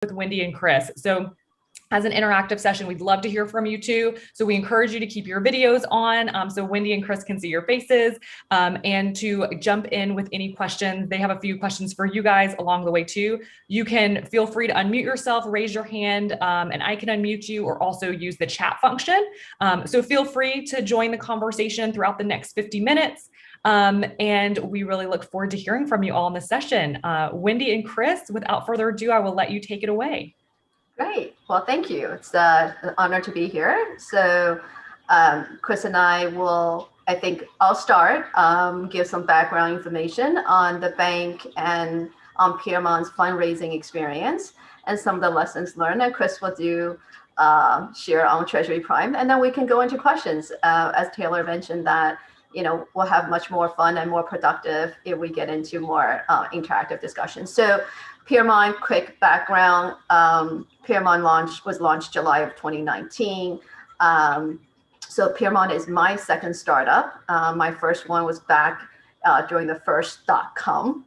with Wendy and Chris. So as an interactive session, we'd love to hear from you too. So we encourage you to keep your videos on so Wendy and Chris can see your faces and to jump in with any questions. They have a few questions for you guys along the way too. You can feel free to unmute yourself, raise your hand, and I can unmute you, or also use the chat function. So feel free to join the conversation throughout the next 50 minutes. And we really look forward to hearing from you all in the session. Wendy and Chris, without further ado, I will let you take it away. Great. Well, thank you. It's an honor to be here. So Chris and I will, I think I'll start, give some background information on the bank and on Piermont's fundraising experience and some of the lessons learned. And Chris will do share on Treasury Prime. And then we can go into questions. As Taylor mentioned that, we'll have much more fun and more productive if we get into more interactive discussions. So Piermont, quick background, Piermont was launched July of 2019. So Piermont is my second startup. My first one was back during the first .com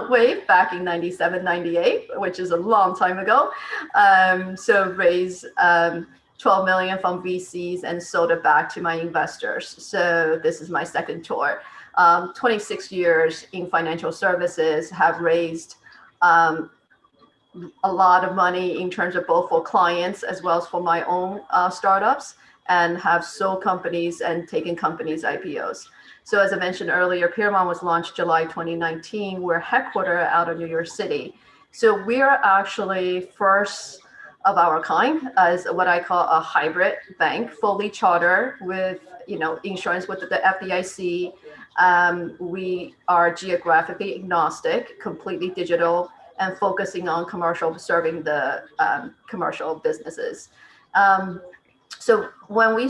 wave back in 97, 98, which is a long time ago. So raised 12 million from VCs and sold it back to my investors. So this is my second tour. 26 years in financial services, have raised a lot of money in terms of both for clients as well as for my own startups, and have sold companies and taken companies IPOs. So as I mentioned earlier, Piermont was launched July 2019. We're headquartered out of New York City. So we're actually first of our kind as what I call a hybrid bank, fully chartered with insurance with the FDIC. We are geographically agnostic, completely digital, and focusing on commercial, serving the commercial businesses. So when we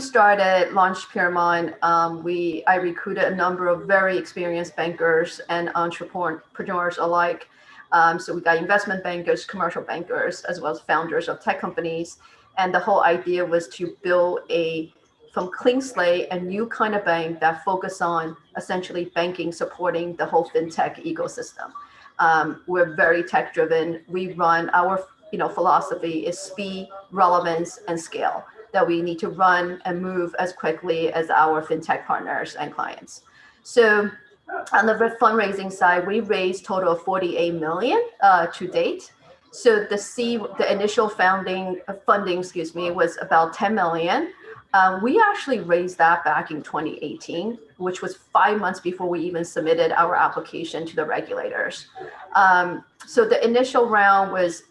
launched Piermont, I recruited a number of very experienced bankers and entrepreneurs alike. So we got investment bankers, commercial bankers, as well as founders of tech companies. And the whole idea was to build from clean slate, a new kind of bank that focus on essentially banking, supporting the whole fintech ecosystem. We're very tech driven. We run our philosophy is speed, relevance, and scale, that we need to run and move as quickly as our fintech partners and clients. So on the fundraising side, we raised total of 48 million to date. So the initial funding, was about 10 million. We actually raised that back in 2018, which was 5 months before we even submitted our application to the regulators. So the initial round was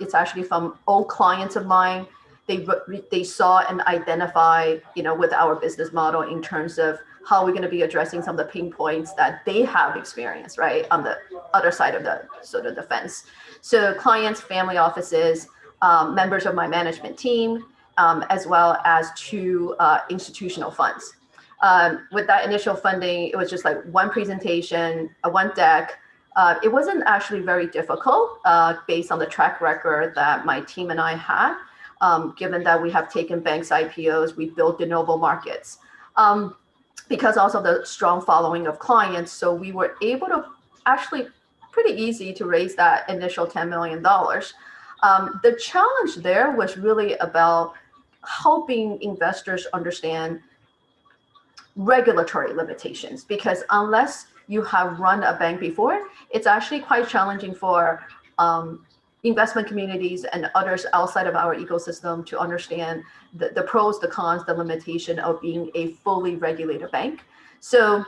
it's actually from old clients of mine. They saw and identify, with our business model in terms of how we're going to be addressing some of the pain points that they have experienced, right, on the other side of the sort of the fence. So clients, family offices, members of my management team, as well as two institutional funds. With that initial funding, it was just like one presentation, one deck. It wasn't actually very difficult based on the track record that my team and I had, given that we have taken banks IPOs, we built de novo markets. Because also the strong following of clients. So we were able to actually pretty easy to raise that initial $10 million. The challenge there was really about helping investors understand regulatory limitations, because unless you have run a bank before, it's actually quite challenging for investment communities and others outside of our ecosystem to understand the pros, the cons, the limitation of being a fully regulated bank. So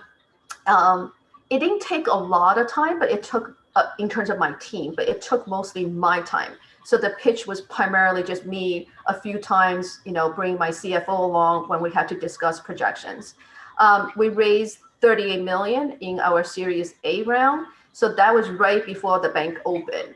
it didn't take a lot of time, but it took, in terms of my team, but it took mostly my time. So the pitch was primarily just me a few times, bringing my CFO along when we had to discuss projections. We raised 38 million in our Series A round. So that was right before the bank opened.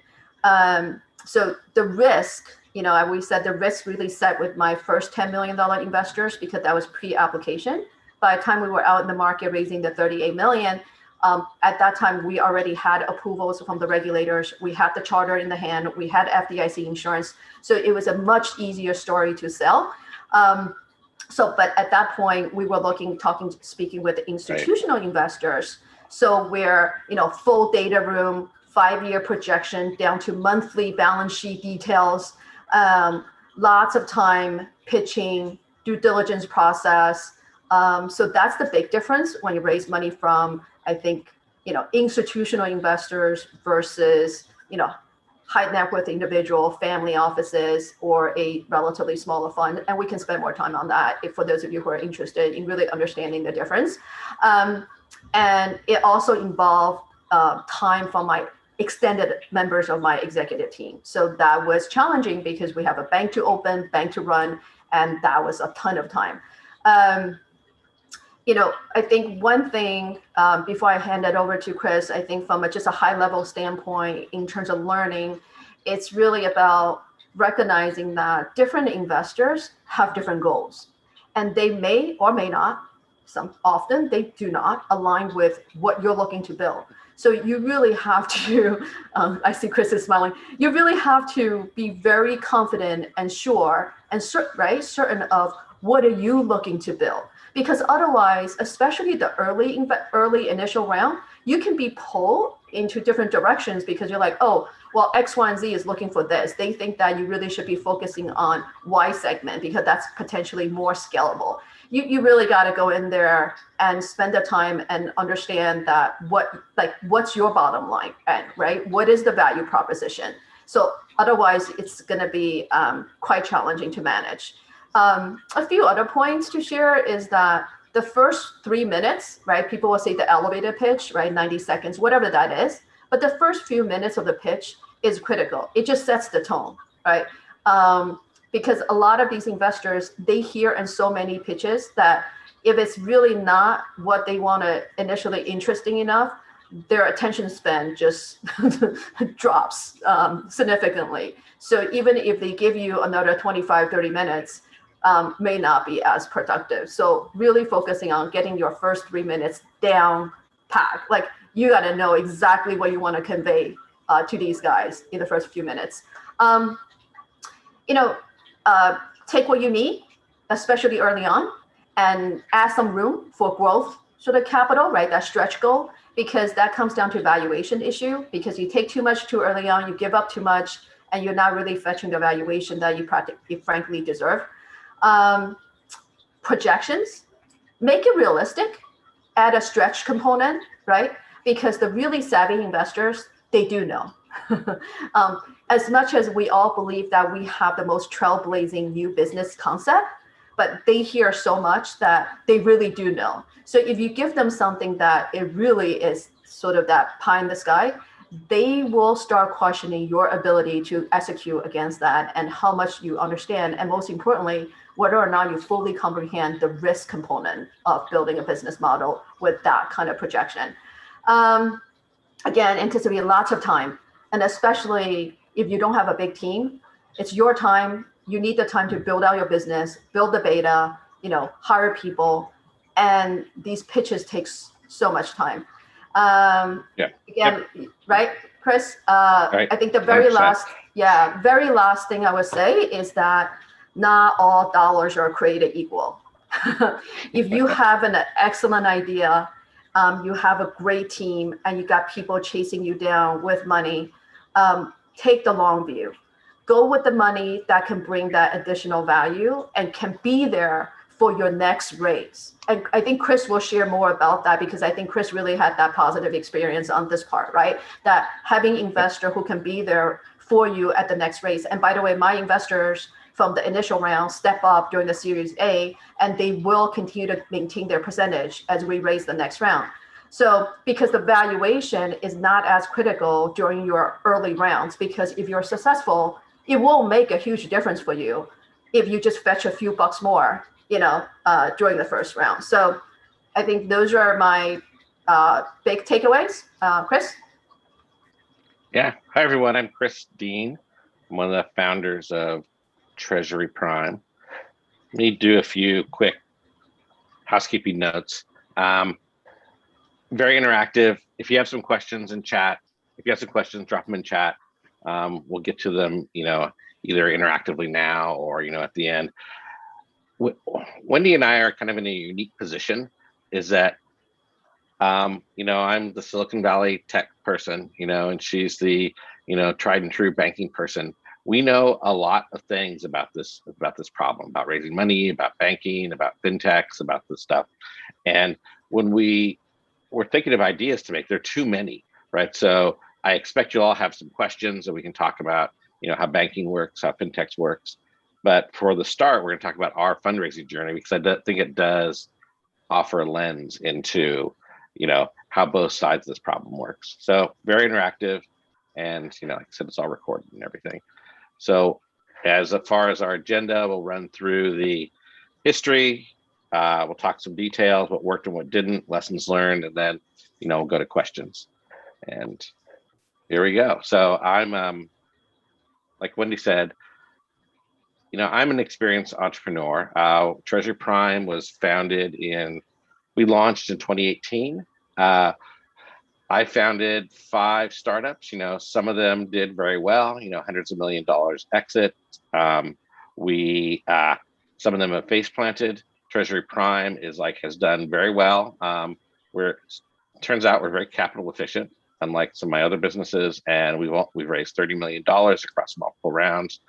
So the risk, we said the risk really set with my first $10 million investors, because that was pre-application. By the time we were out in the market raising the 38 million, at that time, we already had approvals from the regulators. We had the charter in the hand. We had FDIC insurance. So it was a much easier story to sell. But at that point, we were speaking with institutional investors. So we're, full data room, 5-year projection down to monthly balance sheet details, lots of time pitching, due diligence process. So that's the big difference when you raise money from, I think, institutional investors versus, high net worth individual, family offices, or a relatively smaller fund. And we can spend more time on that for those of you who are interested in really understanding the difference. And it also involved time from my extended members of my executive team. So that was challenging because we have a bank to open, bank to run, and that was a ton of time. I think one thing before I hand it over to Chris, I think from just a high level standpoint in terms of learning, it's really about recognizing that different investors have different goals, and they may or may not, often they do not align with what you're looking to build. So you really have to, I see Chris is smiling, you really have to be very confident and sure and certain of what are you looking to build. Because otherwise, especially the early initial round, you can be pulled into different directions because you're like, oh, well, X, Y, and Z is looking for this. They think that you really should be focusing on Y segment because that's potentially more scalable. You really got to go in there and spend the time and understand that what's your bottom line, right? What is the value proposition? So otherwise, it's going to be quite challenging to manage. A few other points to share is that the first 3 minutes, right? People will say the elevator pitch, right? 90 seconds, whatever that is. But the first few minutes of the pitch is critical. It just sets the tone, right? Because a lot of these investors, they hear in so many pitches that if it's really not what they want to initially interesting enough, their attention span just drops significantly. So even if they give you another 25, 30 minutes, may not be as productive. So really focusing on getting your first 3 minutes down packed. Like you got to know exactly what you want to convey to these guys in the first few minutes. Take what you need, especially early on, and add some room for growth sort of capital, right? That stretch goal, because that comes down to valuation issue, because you take too much too early on, you give up too much, and you're not really fetching the valuation that you frankly deserve. Projections, make it realistic, add a stretch component, right? Because the really savvy investors, they do know. As much as we all believe that we have the most trailblazing new business concept, but they hear so much that they really do know. So if you give them something that it really is sort of that pie in the sky, they will start questioning your ability to execute against that and how much you understand. And most importantly, whether or not you fully comprehend the risk component of building a business model with that kind of projection. Again, anticipate lots of time. And especially if you don't have a big team, it's your time. You need the time to build out your business, build the beta, hire people. And thing pitches takes so much time. Right, Chris? Right. I think the very 100%. very last thing I would say is that not all dollars are created equal. If you have an excellent idea, you have a great team, and you got people chasing you down with money, take the long view. Go with the money that can bring that additional value and can be there for your next raise. And I think Chris will share more about that, because I think Chris really had that positive experience on this part, right? That having investor who can be there for you at the next raise. And by the way, my investors from the initial round step up during the Series A, and they will continue to maintain their percentage as we raise the next round. So because the valuation is not as critical during your early rounds, because if you're successful, it will make a huge difference for you if you just fetch a few bucks more, during the first round. So I think those are my big takeaways. Chris? Yeah. Hi, everyone. I'm Chris Dean. I'm one of the founders of Treasury Prime. Let me do a few quick housekeeping notes. Very interactive. If you have some questions in chat, drop them in chat. We'll get to them, either interactively now or, at the end. Wendy and I are kind of in a unique position, is that I'm the Silicon Valley tech person, and she's the, tried and true banking person. We know a lot of things about this problem, about raising money, about banking, about fintechs, about this stuff. And when we're thinking of ideas to make, there are too many, right? So I expect you'll all have some questions and we can talk about, how banking works, how fintechs works. But for the start, we're going to talk about our fundraising journey, because I think it does offer a lens into, how both sides of this problem works. So very interactive, and like I said, it's all recorded and everything. So as far as our agenda, we'll run through the history. We'll talk some details, what worked and what didn't, lessons learned, and then we'll go to questions. And here we go. So I'm like Wendy said, I'm an experienced entrepreneur. Treasury Prime was we launched in 2018. I founded 5 startups. Some of them did very well, hundreds of $1 million exit. Some of them have face planted. Treasury Prime has done very well. Turns out we're very capital efficient, unlike some of my other businesses, and we've raised $30 million across multiple rounds.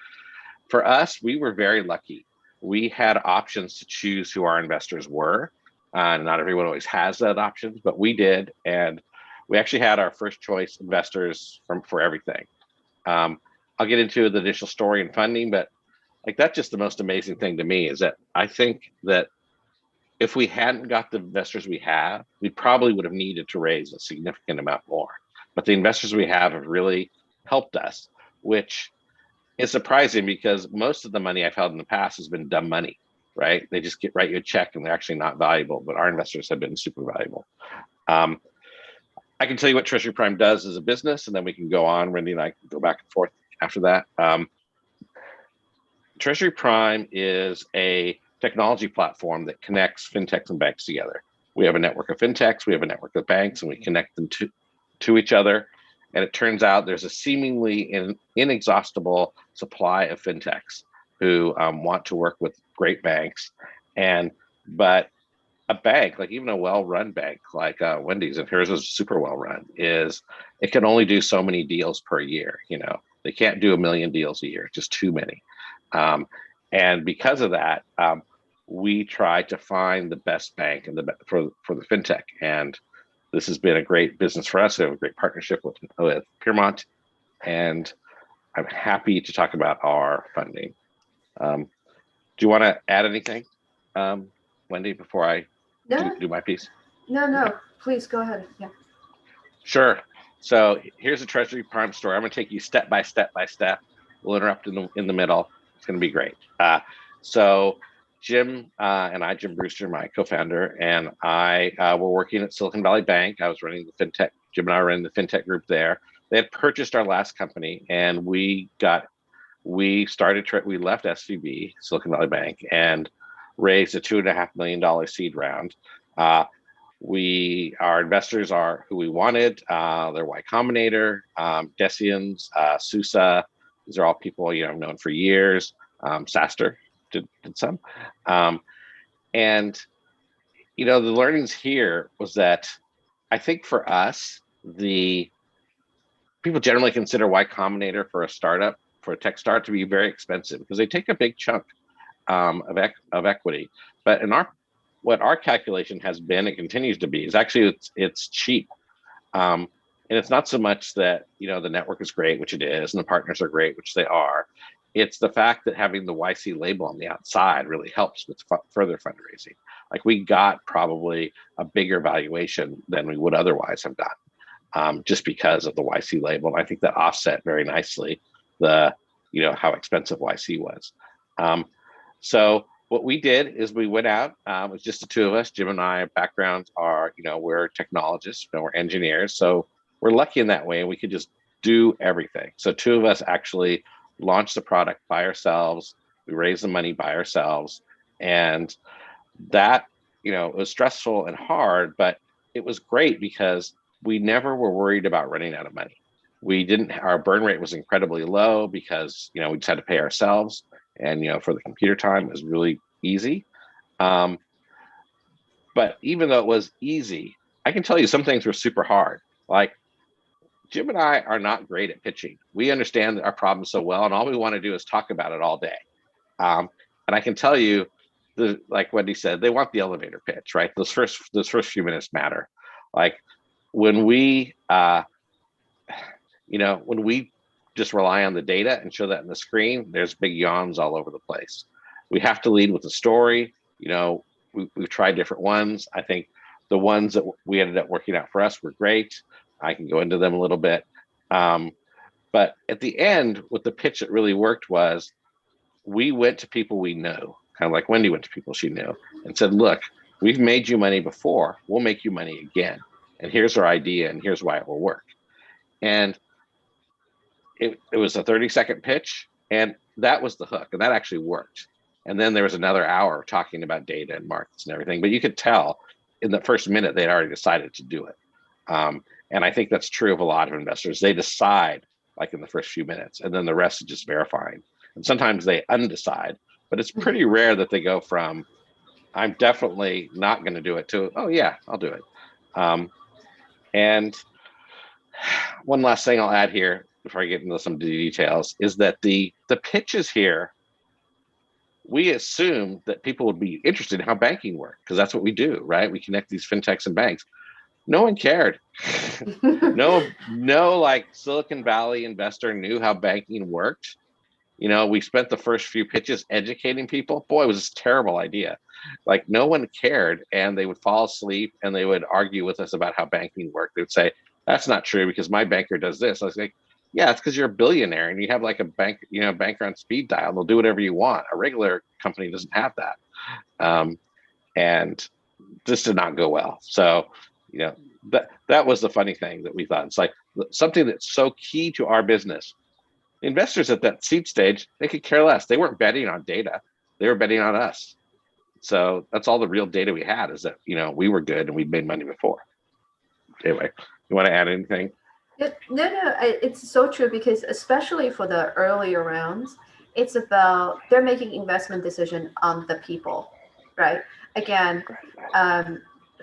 For us, we were very lucky. We had options to choose who our investors were. Not everyone always has that option, but we did, and we actually had our first choice investors for everything. I'll get into the initial story and funding, but that's just the most amazing thing to me, is that I think that if we hadn't got the investors we have, we probably would have needed to raise a significant amount more. But the investors we have really helped us, which is surprising because most of the money I've held in the past has been dumb money, right? They just write you a check and they're actually not valuable, but our investors have been super valuable. I can tell you what Treasury Prime does as a business, and then we can go on. Wendy and I can go back and forth after that. Treasury Prime is a technology platform that connects fintechs and banks together. We have a network of fintechs, we have a network of banks, and we connect them to each other. And it turns out there's a seemingly inexhaustible supply of fintechs who want to work with great banks. But a bank, even a well-run bank like Wendy's, and hers is super well-run, it can only do so many deals per year. They can't do 1 million deals a year, just too many. And because of that, we try to find the best bank for the fintech. And this has been a great business for us. We have a great partnership with Piermont, and I'm happy to talk about our funding. Do you want to add anything, Wendy, before I do my piece? No, please go ahead. Yeah. Sure. So here's a Treasury Prime story. I'm going to take you step by step. We'll interrupt in the middle. It's going to be great. So Jim Jim Brewster, my co-founder, and I were working at Silicon Valley Bank. I was running the fintech. Jim and I were in the fintech group there. They had purchased our last company, and we left SVB, Silicon Valley Bank, and raised a $2.5 million seed round. Our investors are who we wanted. They're Y Combinator, Decians, SUSE. These are all people I've known for years. SaaStr did some. And the learnings here was that I think for us, the people generally consider Y Combinator for a tech start to be very expensive because they take a big chunk of equity. But what our calculation has been and continues to be is actually it's cheap. And it's not so much that the network is great, which it is, and the partners are great, which they are. It's the fact that having the YC label on the outside really helps with further fundraising. We got probably a bigger valuation than we would otherwise have gotten, just because of the YC label. And I think that offset very nicely how expensive YC was. So what we did is we went out. It was just the two of us. Jim and I, backgrounds are, we're technologists, we're engineers. So we're lucky in that way, and we could just do everything. So two of us actually launched the product by ourselves. We raised the money by ourselves. And that, it was stressful and hard, but it was great because we never were worried about running out of money. Our burn rate was incredibly low because, we just had to pay ourselves. And, for the computer time, it was really easy. But even though it was easy, I can tell you some things were super hard. Like Jim and I are not great at pitching. We understand our problem so well, and all we want to do is talk about it all day. And I can tell you, like Wendy said, they want the elevator pitch, right? Those first few minutes matter. Like when we, when we just rely on the data and show that in the screen, there's big yawns all over the place. We have to lead with a story. We've tried different ones. I think the ones that we ended up working out for us were great. I can go into them a little bit. But at the end, what the pitch that really worked was we went to people we know, kind of like Wendy went to people she knew and said, look, we've made you money before, we'll make you money again. And here's our idea and here's why it will work. And it was a 30-second pitch, and that was the hook, and that actually worked. And then there was another hour talking about data and markets and everything, but you could tell in the first minute they'd already decided to do it. And I think that's true of a lot of investors. They decide like in the first few minutes, and then the rest is just verifying. And sometimes they undecide, but it's pretty rare that they go from, I'm definitely not going to do it, to, oh yeah, I'll do it. And one last thing I'll add here before I get into some of the details is that the pitches here, we assume that people would be interested in how banking works, because that's what we do, right? We connect these fintechs and banks. No one cared. No like Silicon Valley investor knew how banking worked. We spent the first few pitches educating people. Boy, it was a terrible idea. Like no one cared, and they would fall asleep and they would argue with us about how banking worked. They would say, that's not true because my banker does this. I was like, yeah, it's because you're a billionaire and you have like a banker on speed dial. They'll do whatever you want. A regular company doesn't have that. And this did not go well. So, that was the funny thing that we thought. It's like something that's so key to our business. Investors at that seed stage, they could care less. They weren't betting on data. They were betting on us. So that's all the real data we had, is that, we were good and we'd made money before. Anyway, you want to add anything? No, it's so true, because especially for the earlier rounds, it's about they're making investment decision on the people, right? Again,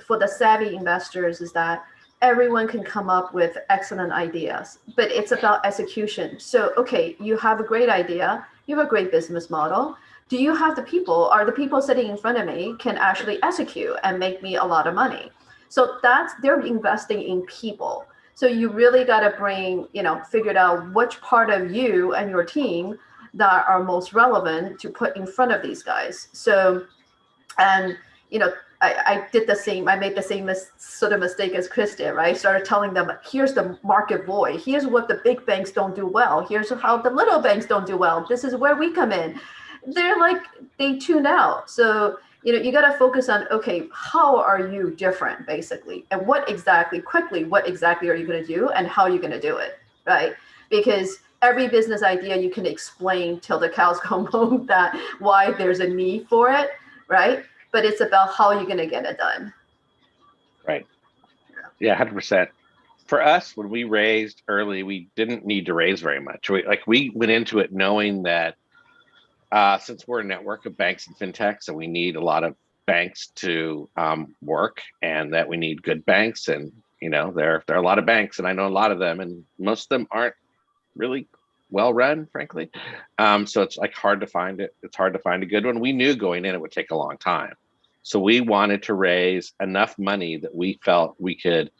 for the savvy investors is that everyone can come up with excellent ideas, but it's about execution. So, okay, you have a great idea, you have a great business model. Do you have the people? Are the people sitting in front of me can actually execute and make me a lot of money? So they're investing in people. So you really got to figure out which part of you and your team that are most relevant to put in front of these guys. So, and, I did the same. I made the same sort of mistake as Chris did, right? I started telling them, here's the market void. Here's what the big banks don't do well. Here's how the little banks don't do well. This is where we come in. They're like, they tune out. So, you got to focus on, okay, how are you different, basically? And what exactly are you going to do, and how are you going to do it, right? Because every business idea you can explain till the cows come home that why there's a need for it, right? But it's about how you're going to get it done. Right. Yeah, 100%. For us, when we raised early, we didn't need to raise very much. We went into it knowing that since we're a network of banks and fintechs, and we need a lot of banks to work, and that we need good banks, and there are a lot of banks, and I know a lot of them, and most of them aren't really well run, frankly. So it's like hard to find it. It's hard to find a good one. We knew going in it would take a long time, so we wanted to raise enough money that we felt we could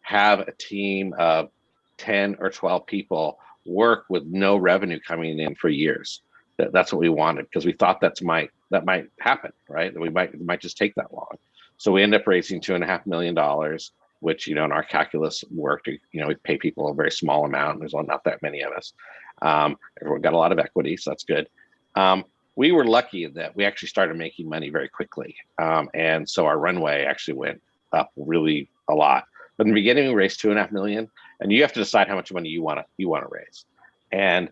have a team of 10 or 12 people work with no revenue coming in for years. That's what we wanted, because we thought that might happen, right? That it might just take that long. So we ended up raising $2.5 million, which, in our calculus worked. We pay people a very small amount. There's not that many of us. Everyone got a lot of equity, so that's good. We were lucky that we actually started making money very quickly. And so our runway actually went up really a lot. But in the beginning, we raised $2.5 million, and you have to decide how much money you want to raise. And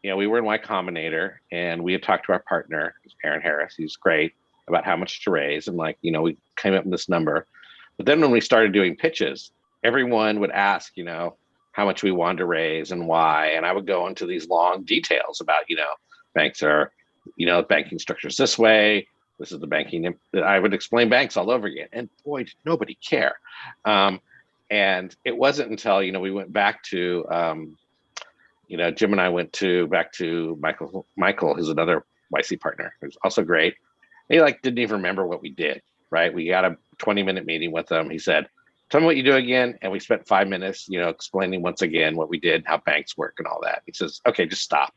we were in Y Combinator, and we had talked to our partner, Aaron Harris. He's great, about how much to raise. And we came up with this number. But then when we started doing pitches, everyone would ask, how much we wanted to raise and why. And I would go into these long details about, banks are, banking structures this way. This is the banking. I would explain banks all over again. And boy, did nobody care. And it wasn't until, we went back to, Jim and I went back to Michael, who's another YC partner, who's also great. He didn't even remember what we did, right? We got a 20-minute meeting with him. He said, tell me what you do again. And we spent 5 minutes, explaining once again what we did, how banks work and all that. He says, okay, just stop.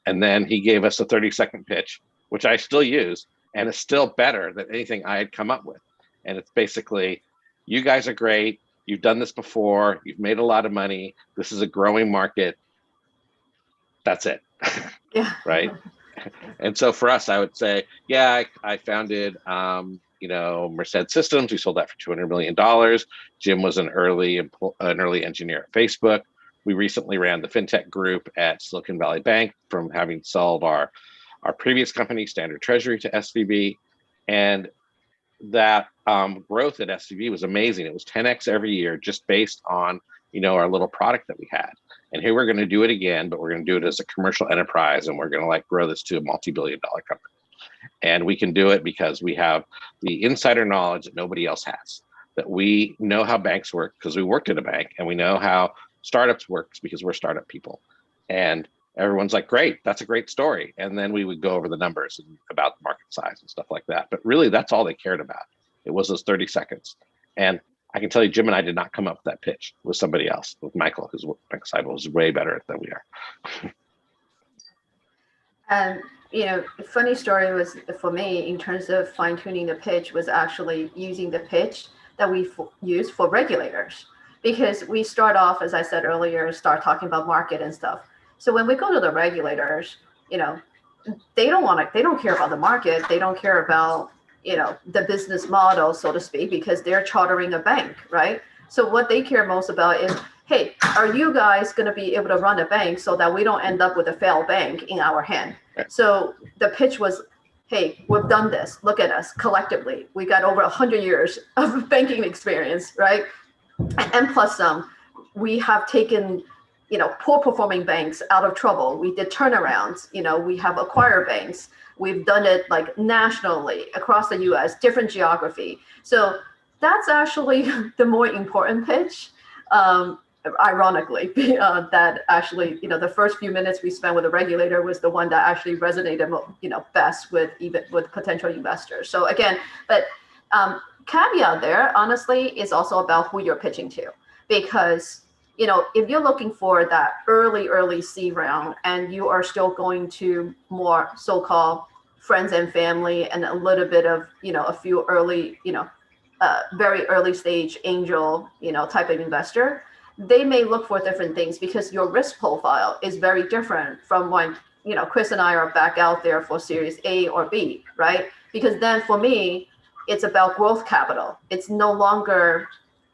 And then he gave us a 30-second pitch, which I still use, and it's still better than anything I had come up with. And it's basically, you guys are great. You've done this before. You've made a lot of money. This is a growing market. That's it. Yeah. Right. And so for us, I would say, I founded, Merced Systems. We sold that for $200 million. Jim was an early engineer at Facebook. We recently ran the Fintech group at Silicon Valley Bank from having sold our previous company, Standard Treasury, to SVB. And that growth at SVB was amazing. It was 10x every year, just based on, our little product that we had. And here we're going to do it again, but we're going to do it as a commercial enterprise, and we're going to grow this to a multi-billion-dollar company. And we can do it because we have the insider knowledge that nobody else has, that we know how banks work because we worked at a bank, and we know how startups works because we're startup people. And everyone's like, great, that's a great story. And then we would go over the numbers and about the market size and stuff like that. But really, that's all they cared about. It was those 30 seconds. And I can tell you, Jim and I did not come up with that pitch. It was somebody else, with Michael, who's was way better than we are. And funny story was for me in terms of fine tuning the pitch was actually using the pitch that we use for regulators, because we start off, as I said earlier, start talking about market and stuff. So when we go to the regulators, they don't care about the market. They don't care about the business model, so to speak, because they're chartering a bank, right? So what they care most about is, hey, are you guys going to be able to run a bank so that we don't end up with a failed bank in our hand? So the pitch was, hey, we've done this. Look at us collectively. We got over 100 years of banking experience, right? And plus we have taken, poor performing banks out of trouble. We did turnarounds. We have acquired banks. We've done it nationally across the US, different geography. So that's actually the more important pitch. Ironically, that actually, the first few minutes we spent with the regulator was the one that actually resonated, best with potential investors. So again, but caveat there, honestly, is also about who you're pitching to, because if you're looking for that early seed round and you are still going to more so-called friends and family and a little bit of, a few early, very early stage angel, type of investor, they may look for different things because your risk profile is very different from when, Chris and I are back out there for Series A or B, right? Because then for me, it's about growth capital. It's no longer,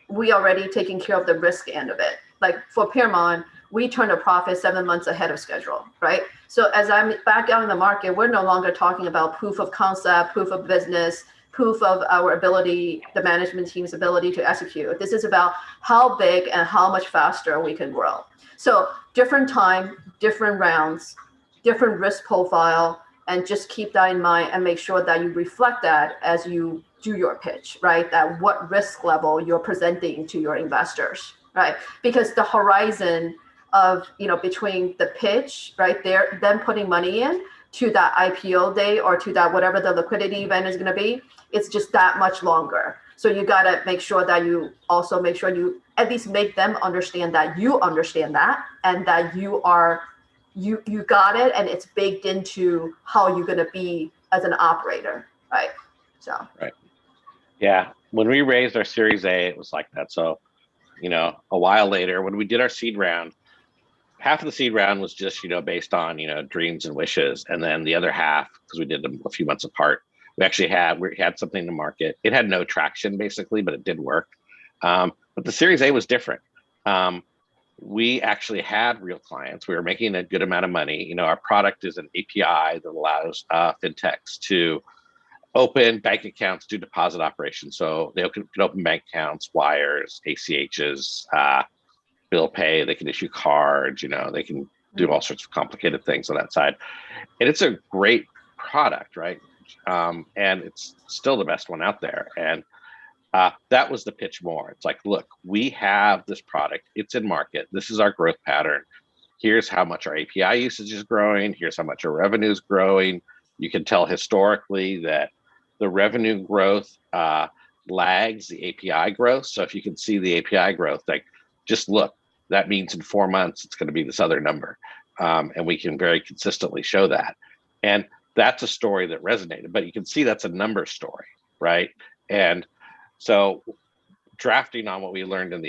we already taking care of the risk end of it. Like for Piermont, we turn a profit 7 months ahead of schedule, right? So as I'm back out in the market, we're no longer talking about proof of concept, proof of business, proof of our ability, the management team's ability to execute. This is about how big and how much faster we can grow. So different time, different rounds, different risk profile, and just keep that in mind and make sure that you reflect that as you do your pitch, right? That what risk level you're presenting to your investors, right? Because the horizon of, between the pitch, right there, them putting money in to that IPO day or to that whatever the liquidity event is going to be, it's just that much longer. So you got to make sure that you also make sure you at least make them understand that you understand that and that you got it and it's baked into how you're going to be as an operator, right? So. Right. Yeah. When we raised our Series A, it was like that. So, a while later, when we did our seed round, half of the seed round was just, based on, dreams and wishes. And then the other half, because we did them a few months apart, we had something in the market. It had no traction basically, but it did work. But the Series A was different. We actually had real clients. We were making a good amount of money. Our product is an API that allows fintechs to open bank accounts, do deposit operations. So they can open bank accounts, wires, ACHs, bill pay. They can issue cards. They can do all sorts of complicated things on that side. And it's a great product, right? changed. And it's still the best one out there. And that was the pitch more. It's like, look, we have this product, it's in market. This is our growth pattern. Here's how much our API usage is growing. Here's how much our revenue is growing. You can tell historically that the revenue growth lags the API growth. So if you can see the API growth, like just look, that means in 4 months, it's going to be this other number. And we can very consistently show that. And that's a story that resonated, but you can see that's a number story, right? And so drafting on what we learned in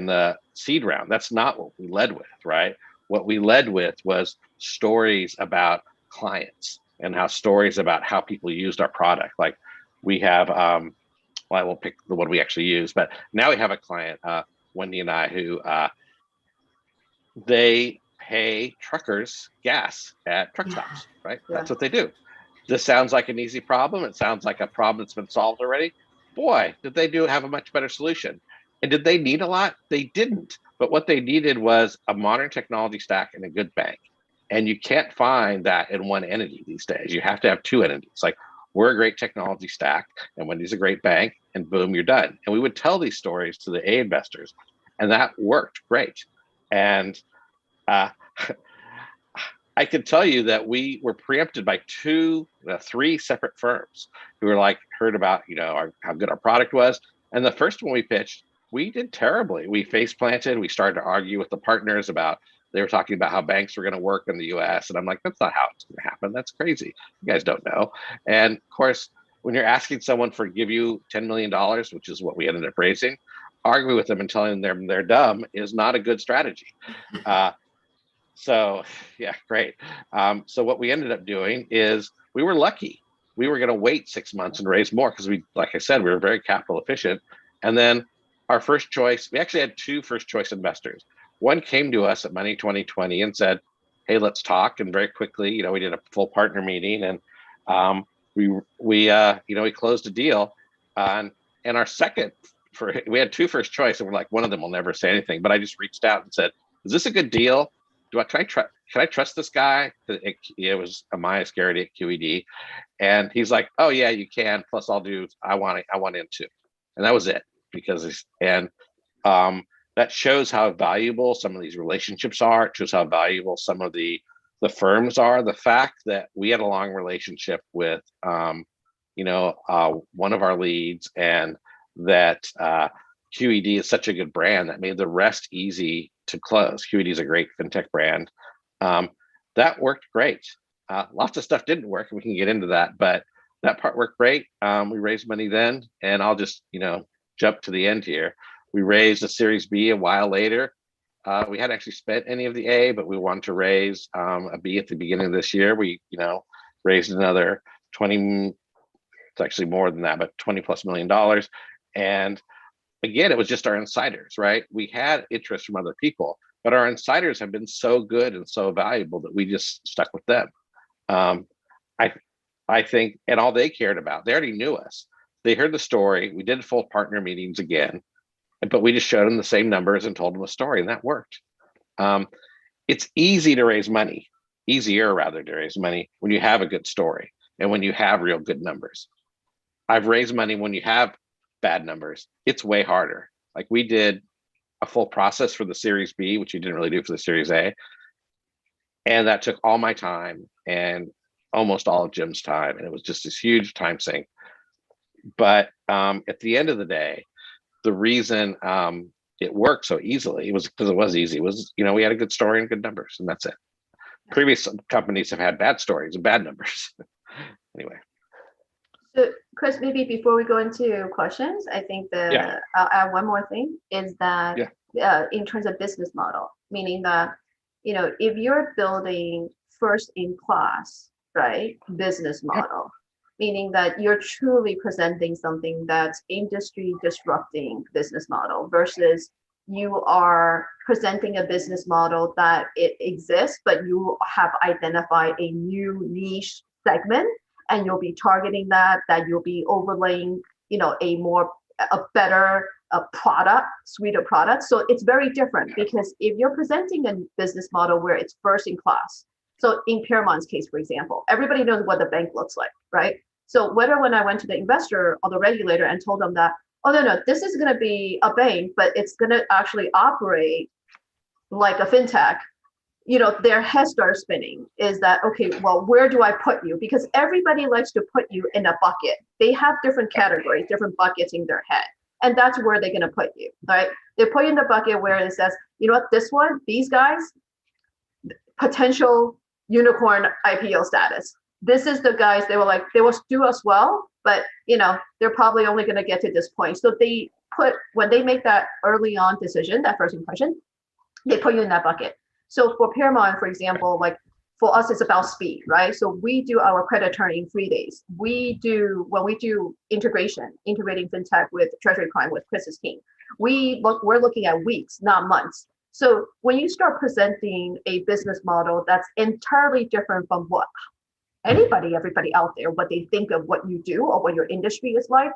the seed round, that's not what we led with, right? What we led with was stories about clients and how stories about how people used our product. Like we have, well, I won't pick the one we actually use, but now we have a client, Wendy and I, who they pay truckers gas at truck stops, right? Yeah. That's what they do. This sounds like an easy problem. It sounds like a problem that's been solved already. Boy, did they have a much better solution. And did they need a lot? They didn't. But what they needed was a modern technology stack and a good bank. And you can't find that in one entity these days. You have to have two entities. Like, we're a great technology stack, and Wendy's a great bank, and boom, you're done. And we would tell these stories to the A investors, and that worked great. And I can tell you that we were preempted by three separate firms who were like, heard about, how good our product was. And the first one we pitched, we did terribly. We face planted. We started to argue with the partners about, they were talking about how banks were going to work in the US. And I'm like, that's not how it's going to happen. That's crazy. You guys don't know. And of course, when you're asking someone for give you $10 million, which is what we ended up raising, arguing with them and telling them they're dumb is not a good strategy. So yeah, great. So what we ended up doing is we were lucky. We were going to wait 6 months and raise more because we, like I said, we were very capital efficient. And then our first choice, we actually had two first choice investors. One came to us at Money 2020 and said, hey, let's talk. And very quickly, we did a full partner meeting, and we closed a deal. And our second, we had two first choice, and we're like, one of them will never say anything. But I just reached out and said, is this a good deal? Can I trust this guy? It was Amaya Scarity at QED. And he's like, oh yeah, you can. Plus I want in too. And that was it, that shows how valuable some of these relationships are. It shows how valuable some of the firms are. The fact that we had a long relationship with, one of our leads, and that QED is such a good brand that made the rest easy to close. QED is a great fintech brand. That worked great. Lots of stuff didn't work, and we can get into that, but that part worked great. We raised money then, and I'll just, jump to the end here. We raised a Series B a while later. We hadn't actually spent any of the A, but we wanted to raise a B at the beginning of this year. We, raised another 20, it's actually more than that, but $20+ million. And again, it was just our insiders, right? We had interest from other people, but our insiders have been so good and so valuable that we just stuck with them. I think, and all they cared about, they already knew us. They heard the story. We did full partner meetings again, but we just showed them the same numbers and told them a story, and that worked. It's easier to raise money when you have a good story and when you have real good numbers. I've raised money when you have bad numbers. It's way harder. Like, we did a full process for the Series B, which you didn't really do for the Series A. And that took all my time and almost all of Jim's time. And it was just this huge time sink. But at the end of the day, the reason it worked so easily was because it was easy. It was, we had a good story and good numbers, and that's it. Previous companies have had bad stories and bad numbers. Anyway. So, Chris, maybe before we go into questions, I think I'll add one more thing, is that in terms of business model, meaning that, if you're building first in class, right, business model, meaning that you're truly presenting something that's industry disrupting business model versus you are presenting a business model that it exists, but you have identified a new niche segment, and you'll be targeting that you'll be overlaying, a better product suite of products. So it's very different, because if you're presenting a business model where it's first in class, so in Piermont's case, for example, everybody knows what the bank looks like, right? So whether when I went to the investor or the regulator and told them that, oh, no, this is going to be a bank, but it's going to actually operate like a fintech, their head starts spinning. Is that, okay, well, where do I put you? Because everybody likes to put you in a bucket. They have different categories, different buckets in their head. And that's where they're going to put you, right? They put you in the bucket where it says, you know what, this one, these guys, potential unicorn IPO status. This is the guys, they will do us well, but they're probably only going to get to this point. So when they make that early on decision, that first impression, they put you in that bucket. So for Piermont, for example, like for us, it's about speed, right? So we do our credit turn in 3 days. When we do integrating fintech with Treasury Prime with Chris's team, we're looking at weeks, not months. So when you start presenting a business model that's entirely different from what everybody out there, what they think of what you do or what your industry is like,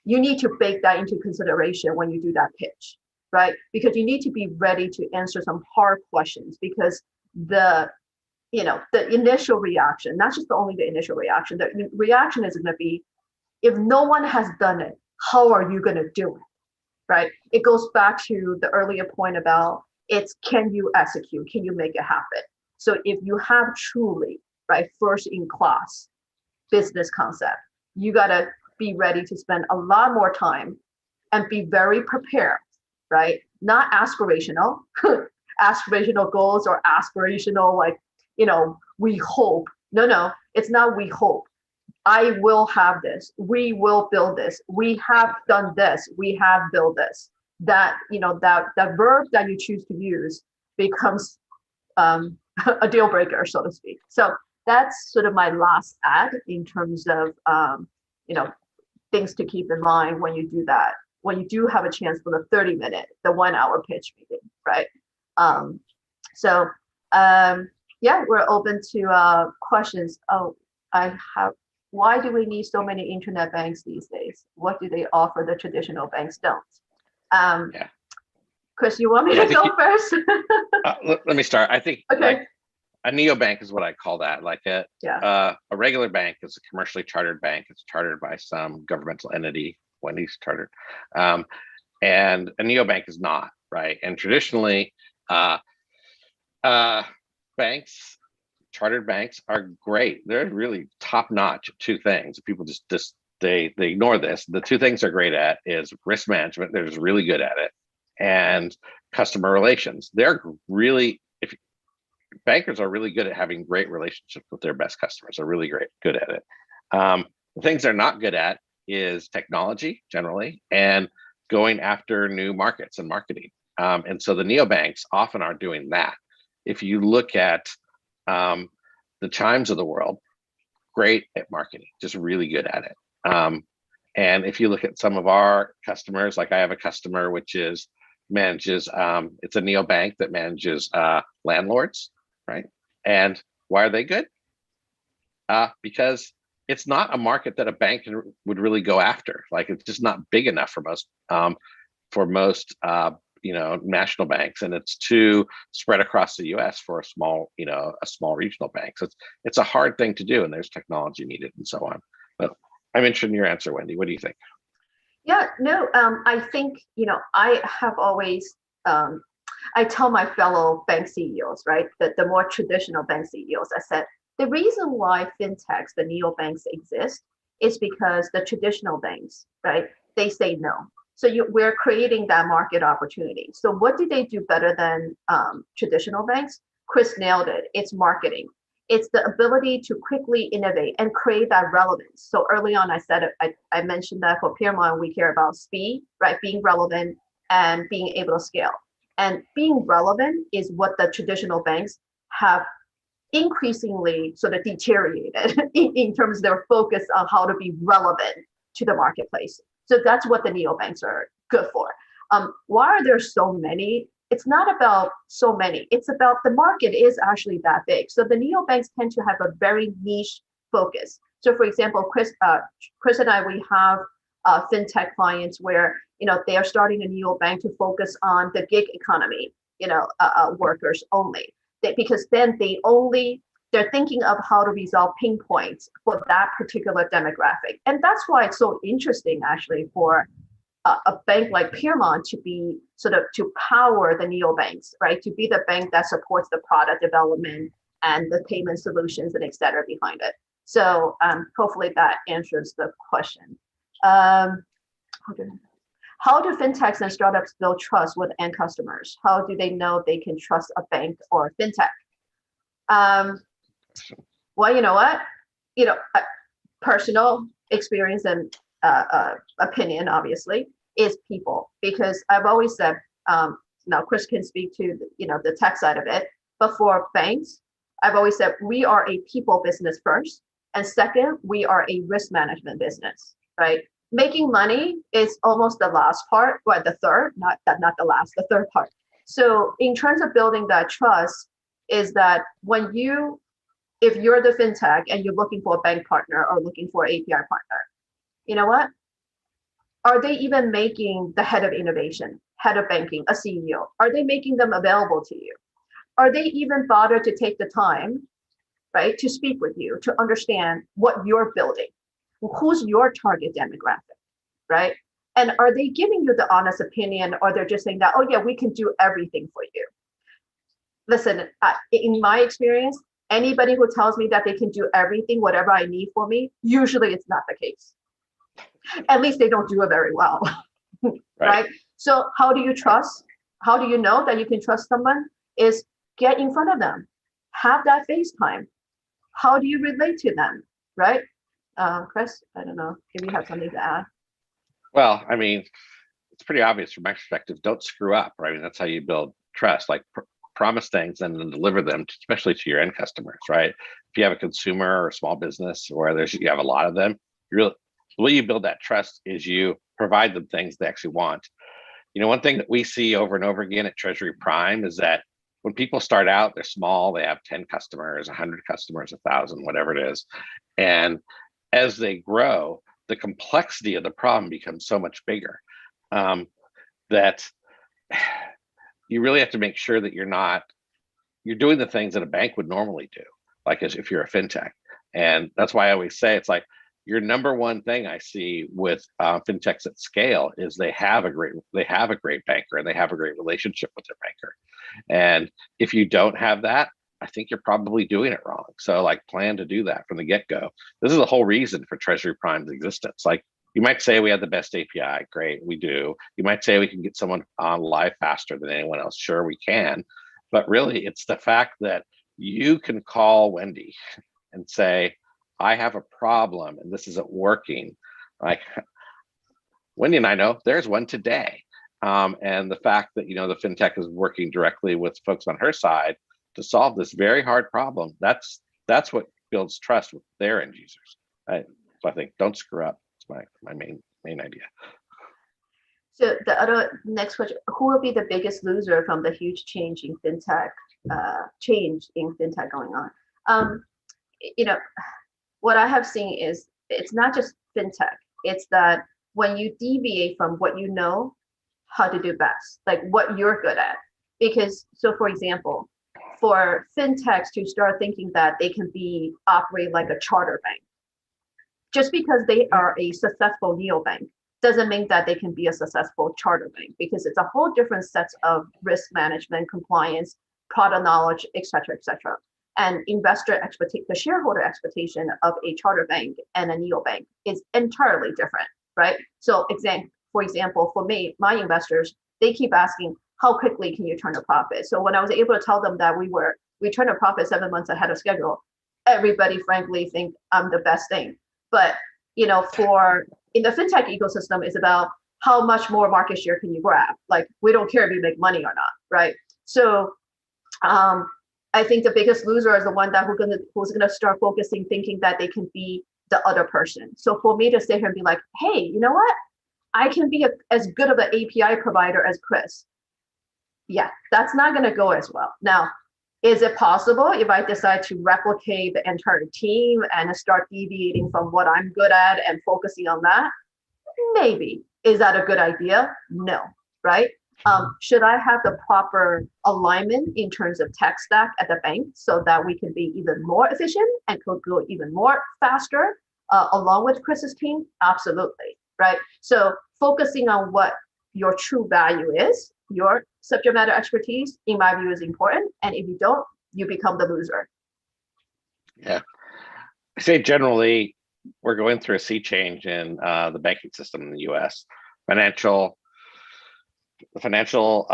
you need to bake that into consideration when you do that pitch, right? Because you need to be ready to answer some hard questions, because the initial reaction, not just only the initial reaction, the reaction is going to be, if no one has done it, how are you going to do it, right? It goes back to the earlier point about can you execute? Can you make it happen? So if you have truly, right, first in class business concept, you got to be ready to spend a lot more time and be very prepared, right? Not aspirational, aspirational goals or aspirational, we hope. No, it's not we hope. I will have this. We will build this. We have done this. We have built this. That, that verb that you choose to use becomes a deal breaker, so to speak. So that's sort of my last ad in terms of, things to keep in mind when you do that, when you do have a chance for the 30-minute, the 1 hour pitch meeting, right? Yeah, we're open to questions. Oh, why do we need so many internet banks these days? What do they offer the traditional banks don't? Chris, you want me to go first? Let me start. I think okay. A neobank is what I call that. A regular bank is a commercially chartered bank. It's chartered by some governmental entity. Wendy's chartered, and a neobank is not, right? And traditionally, banks, chartered banks are great. They're really top notch. Two things people they ignore this. The two things they're great at is risk management. They're just really good at it, and customer relations. Bankers are really good at having great relationships with their best customers. They're really good at it. The things they're not good at is technology generally, and going after new markets and marketing. And so the neobanks often are doing that. If you look at the Chimes of the world, great at marketing, just really good at it. And if you look at some of our customers, like I have a customer which manages, it's a neobank that manages landlords, right? And why are they good? Because it's not a market that a bank would really go after. It's just not big enough for most national banks, and it's too spread across the U.S. for a small regional bank. So it's a hard thing to do, and there's technology needed and so on. But I'm interested in your answer, Wendy. What do you think? Yeah, no, I think, I have always, I tell my fellow bank CEOs, right, that the more traditional bank CEOs, I said, the reason why fintechs, the neobanks exist is because the traditional banks, right, they say no. So we're creating that market opportunity. So what do they do better than traditional banks? Chris nailed it. It's marketing. It's the ability to quickly innovate and create that relevance. So early on, I mentioned that for Piermont, we care about speed, right? Being relevant and being able to scale. And being relevant is what the traditional banks have increasingly sort of deteriorated in terms of their focus on how to be relevant to the marketplace. So that's what the neobanks are good for. Why are there so many? It's not about so many. It's about the market is actually that big. So the neobanks tend to have a very niche focus. So for example, Chris and I, we have fintech clients where they are starting a neobank to focus on the gig economy, workers only. Because then they only they're thinking of how to resolve pain points for that particular demographic. And that's why it's so interesting actually for a bank like Piermont to be sort of to power the neobanks, right? To be the bank that supports the product development and the payment solutions and et cetera behind it. So hopefully that answers the question. How do fintechs and startups build trust with end customers? How do they know they can trust a bank or a fintech? Well, you know what? Personal experience and opinion, obviously, is people. Because I've always said, now Chris can speak to the tech side of it, but for banks, I've always said we are a people business first, and second, we are a risk management business, right? Making money is almost the last part, or the third, not the last, the third part. So in terms of building that trust, is that if you're the fintech and you're looking for a bank partner or looking for an API partner, you know what? Are they even making the head of innovation, head of banking, a CEO? Are they making them available to you? Are they even bothered to take the time, right, to speak with you, to understand what you're building? Who's your target demographic, right? And are they giving you the honest opinion, or they're just saying that, oh yeah, we can do everything for you? Listen, in my experience, anybody who tells me that they can do everything, whatever I need for me, usually it's not the case. At least they don't do it very well, right? So how do you trust? How do you know that you can trust someone? Is get in front of them, have that FaceTime. How do you relate to them, right? Chris, I don't know if you have something to add. Well, I mean, it's pretty obvious from my perspective. Don't screw up, right? I mean, that's how you build trust. Like promise things and then deliver them, especially to your end customers, right? If you have a consumer or a small business where you have a lot of them, the way you build that trust is you provide them things they actually want. One thing that we see over and over again at Treasury Prime is that when people start out, they're small, they have 10 customers, 100 customers, 1,000, whatever it is. And as they grow, the complexity of the problem becomes so much bigger that you really have to make sure that you're doing the things that a bank would normally do, like as if you're a fintech. And that's why I always say it's like your number one thing I see with fintechs at scale is they have a great banker and they have a great relationship with their banker. And if you don't have that, I think you're probably doing it wrong. So like plan to do that from the get-go. This is the whole reason for Treasury Prime's existence. Like you might say we have the best API, great, we do. You might say we can get someone on live faster than anyone else, sure we can. But really it's the fact that you can call Wendy and say, I have a problem and this isn't working. Like Wendy and I know there's one today. And the fact that, the fintech is working directly with folks on her side to solve this very hard problem, that's what builds trust with their end users. So I think don't screw up. It's my main idea. So the next question, who will be the biggest loser from the huge change in fintech going on? What I have seen is it's not just fintech. It's that when you deviate from what you know how to do best, like what you're good at. Because, so for example, for fintechs to start thinking that they can operate like a charter bank, just because they are a successful neobank doesn't mean that they can be a successful charter bank, because it's a whole different set of risk management, compliance, product knowledge, et cetera, and the shareholder expectation of a charter bank and a neobank is entirely different, right? So for example, for me, my investors, they keep asking, how quickly can you turn a profit? So when I was able to tell them that we turned a profit 7 months ahead of schedule, everybody frankly think I'm the best thing. But in the fintech ecosystem, it's about how much more market share can you grab? Like we don't care if you make money or not, right? So I think the biggest loser is the one who's gonna start focusing, thinking that they can be the other person. So for me to sit here and be like, hey, you know what? I can be as good of an API provider as Chris. Yeah, that's not gonna go as well. Now, is it possible if I decide to replicate the entire team and start deviating from what I'm good at and focusing on that? Maybe. Is that a good idea? No, right? Should I have the proper alignment in terms of tech stack at the bank so that we can be even more efficient and could go even more faster along with Chris's team? Absolutely, right? So focusing on what your true value is, your subject matter expertise, in my view, is important. And if you don't, you become the loser. Yeah. I say generally, we're going through a sea change in the banking system in the US. The financial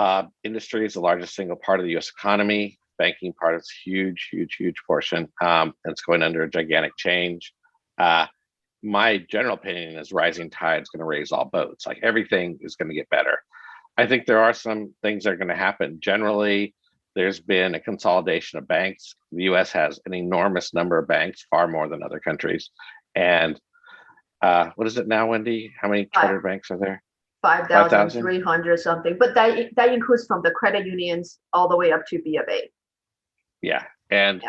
industry is the largest single part of the US economy. Banking part is huge, huge, huge portion. And it's going under a gigantic change. My general opinion is rising tide is going to raise all boats. Like everything is going to get better. I think there are some things that are going to happen. Generally, there's been a consolidation of banks. The US has an enormous number of banks, far more than other countries. And what is it now, Wendy? How many charter banks are there? 5,300 something, but that includes from the credit unions all the way up to B of A. Yeah, and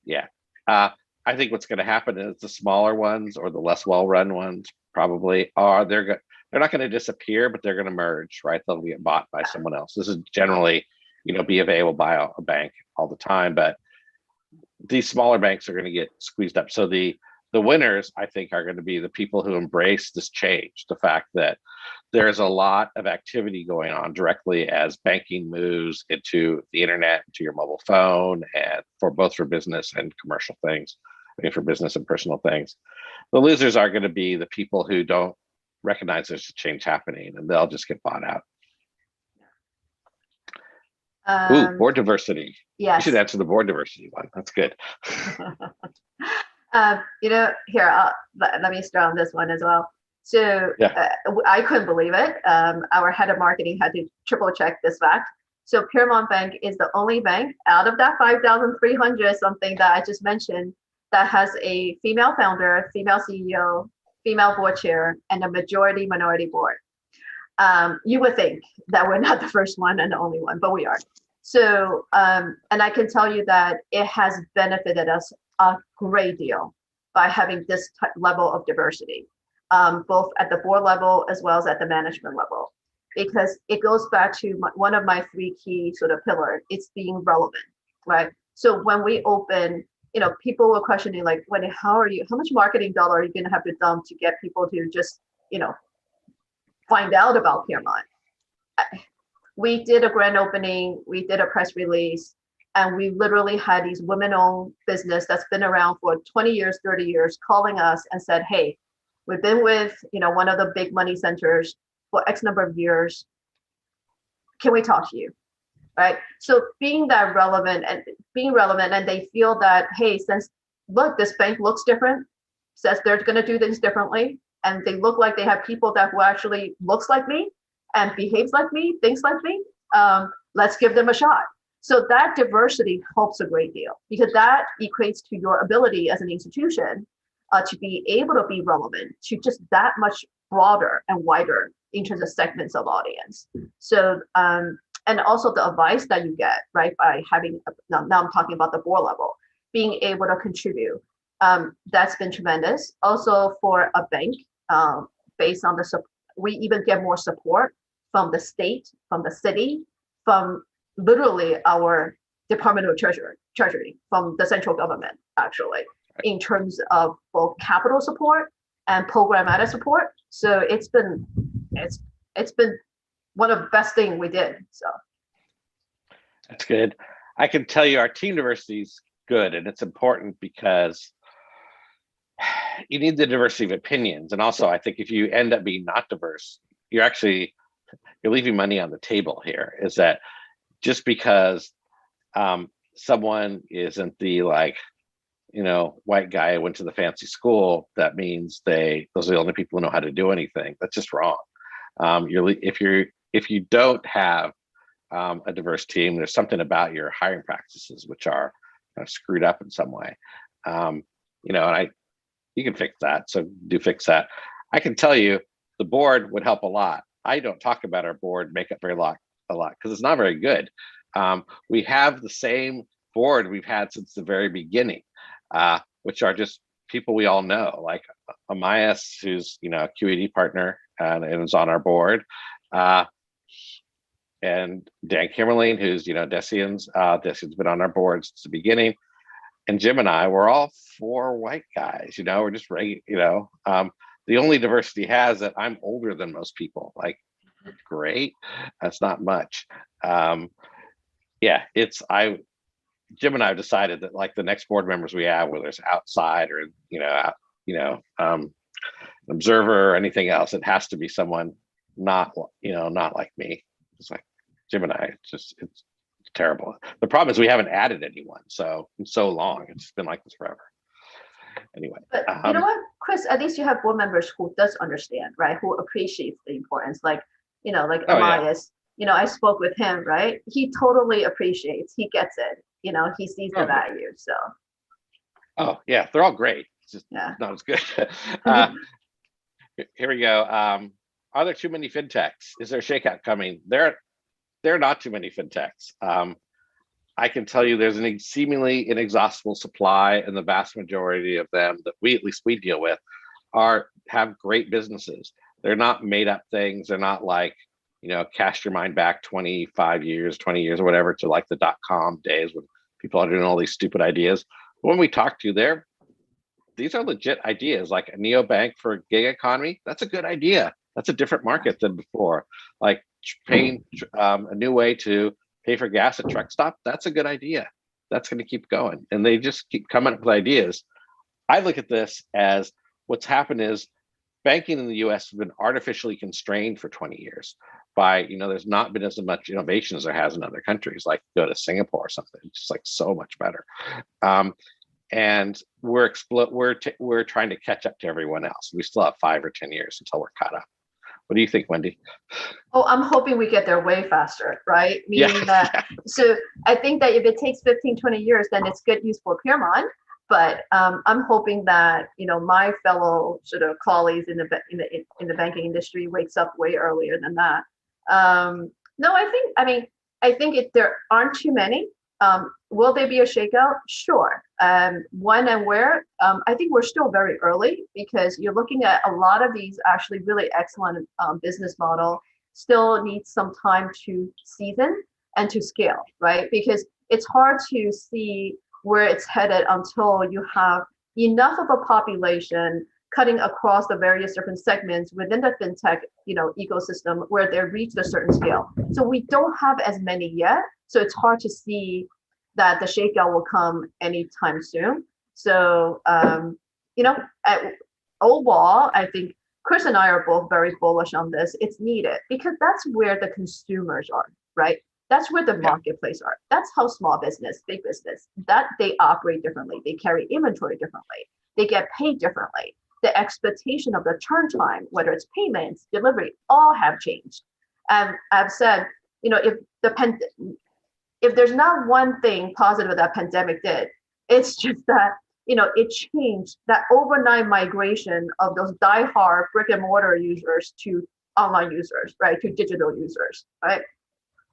yeah. I think what's going to happen is the smaller ones or the less well-run ones probably are they're not going to disappear, but they're going to merge, right? They'll get bought by someone else. This is generally, B of A will buy a bank all the time, but these smaller banks are going to get squeezed up. So the winners, I think, are going to be the people who embrace this change, the fact that there's a lot of activity going on directly as banking moves into the internet, into your mobile phone, and for business and commercial things, for business and personal things. The losers are going to be the people who don't recognize there's a change happening, and they'll just get bought out. Board diversity. Yes. You should answer the board diversity one. That's good. Here, let me start on this one as well. So I couldn't believe it. Our head of marketing had to triple check this fact. So Piermont Bank is the only bank out of that 5,300 something that I just mentioned that has a female founder, female CEO, female board chair, and a majority minority board. You would think that we're not the first one and the only one, but we are. So, and I can tell you that it has benefited us a great deal by having this level of diversity, both at the board level as well as at the management level, because it goes back to one of my three key sort of pillars. It's being relevant, right? So when we open, people were questioning like, Wendy, how much marketing dollar are you going to have to dump to get people to just, find out about Piermont? We did a grand opening, we did a press release, and we literally had these women-owned business that's been around for 20 years, 30 years, calling us and said, hey, we've been with, one of the big money centers for X number of years. Can we talk to you? Right? So being relevant, and they feel that, hey, look, this bank looks different, says they're going to do things differently, and they look like they have people that who actually looks like me and behaves like me, thinks like me, let's give them a shot. So that diversity helps a great deal, because that equates to your ability as an institution to be able to be relevant to just that much broader and wider in terms of segments of audience. So, and also the advice that you get, right, by having, now I'm talking about the board level, being able to contribute. That's been tremendous. Also for a bank, based on we even get more support from the state, from the city, from literally our Department of Treasury, from the central government, actually, in terms of both capital support and programmatic support. So it's been one of the best things we did. So that's good. I can tell you our team diversity is good, and it's important because you need the diversity of opinions. And also, I think if you end up being not diverse, you're leaving money on the table here. Is that just because someone isn't the white guy who went to the fancy school, that means those are the only people who know how to do anything. That's just wrong. If you don't have a diverse team, there's something about your hiring practices which are kind of screwed up in some way. And you can fix that. So do fix that. I can tell you the board would help a lot. I don't talk about our board makeup a lot because it's not very good. We have the same board we've had since the very beginning, which are just people we all know, like Amias, who's a QED partner and is on our board. and Dan Kimmerling, who's, Decian's been on our board since the beginning. And Jim and I, we're all 4 white guys, we're just regular, the only diversity has that I'm older than most people. Like, great, that's not much. Jim and I have decided that like the next board members we have, whether it's outside or an observer or anything else, it has to be someone not like me. It's like Jim and I, it's terrible. The problem is we haven't added anyone in so long. It's been like this forever. Anyway, but you know what, Chris, at least you have board members who does understand, right? Who appreciates the importance, like Elias. Yeah. I spoke with him, right? He totally appreciates, he gets it, he sees the value. So oh yeah, they're all great. It's just not as good. Here we go. Are there too many fintechs? Is there a shakeout coming? There are not too many fintechs. I can tell you there's an seemingly inexhaustible supply, and the vast majority of them that at least we deal with have great businesses. They're not made up things. They're not like, cast your mind back 25 years, 20 years or whatever to like the .com days when people are doing all these stupid ideas. But when we talk to these are legit ideas, like a neobank for a gig economy. That's a good idea. That's a different market than before. Like paying a new way to pay for gas at truck stop. That's a good idea. That's going to keep going. And they just keep coming up with ideas. I look at this as what's happened is banking in the US has been artificially constrained for 20 years by, there's not been as much innovation as there has in other countries, like go to Singapore or something. It's just like so much better. And we're trying to catch up to everyone else. We still have 5 or 10 years until we're caught up. What do you think, Wendy? Oh, I'm hoping we get there way faster, right? Meaning that, so I think that if it takes 15, 20 years, then it's good news for Piermont. But I'm hoping that, my fellow sort of colleagues in the banking industry wakes up way earlier than that. No, I think there aren't too many. Will there be a shakeout? Sure. When and where? I think we're still very early because you're looking at a lot of these actually really excellent business model still needs some time to season and to scale, right? Because it's hard to see where it's headed until you have enough of a population cutting across the various different segments within the fintech, ecosystem where they reach a certain scale. So we don't have as many yet. So it's hard to see that the shakeout will come anytime soon. So, overall, I think Chris and I are both very bullish on this. It's needed because that's where the consumers are, right? That's where the marketplace are. That's how small business, big business, that they operate differently. They carry inventory differently. They get paid differently. The expectation of the turn time, whether it's payments, delivery, all have changed. And I've said, if there's not one thing positive that pandemic did, it's just that, it changed that overnight migration of those diehard brick and mortar users to online users, right? To digital users, right?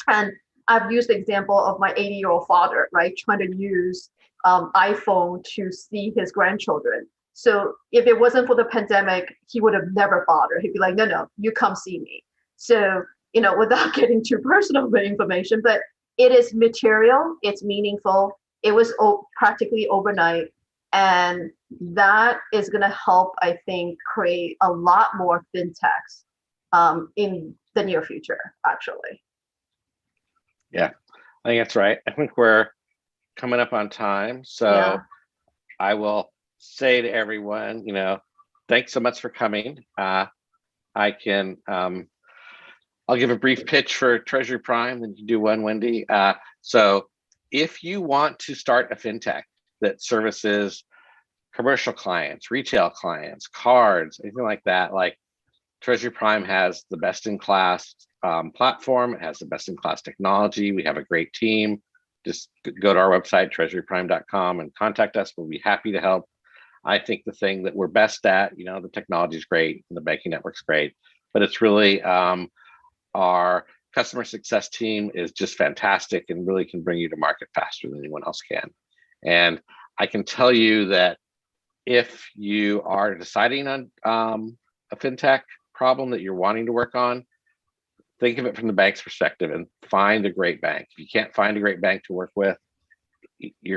And I've used the example of my 80-year-old father, right? Trying to use iPhone to see his grandchildren. So if it wasn't for the pandemic, he would have never bothered. He'd be like, no, you come see me. So, without getting too personal with information, but it is material, it's meaningful. It was practically overnight. And that is going to help, I think, create a lot more fintechs in the near future, actually. Yeah, I think that's right. I think we're coming up on time. So I will say to everyone, thanks so much for coming. I'll give a brief pitch for Treasury Prime, then you do one, Wendy. So if you want to start a fintech that services commercial clients, retail clients, cards, anything like that, like Treasury Prime has the best-in-class platform. It has the best-in-class technology. We have a great team. Just go to our website, treasuryprime.com, and contact us. We'll be happy to help. I think the thing that we're best at, the technology is great, and the banking network's great, but it's really our customer success team is just fantastic and really can bring you to market faster than anyone else can. And I can tell you that if you are deciding on a fintech problem that you're wanting to work on, think of it from the bank's perspective and find a great bank. If you can't find a great bank to work with, you're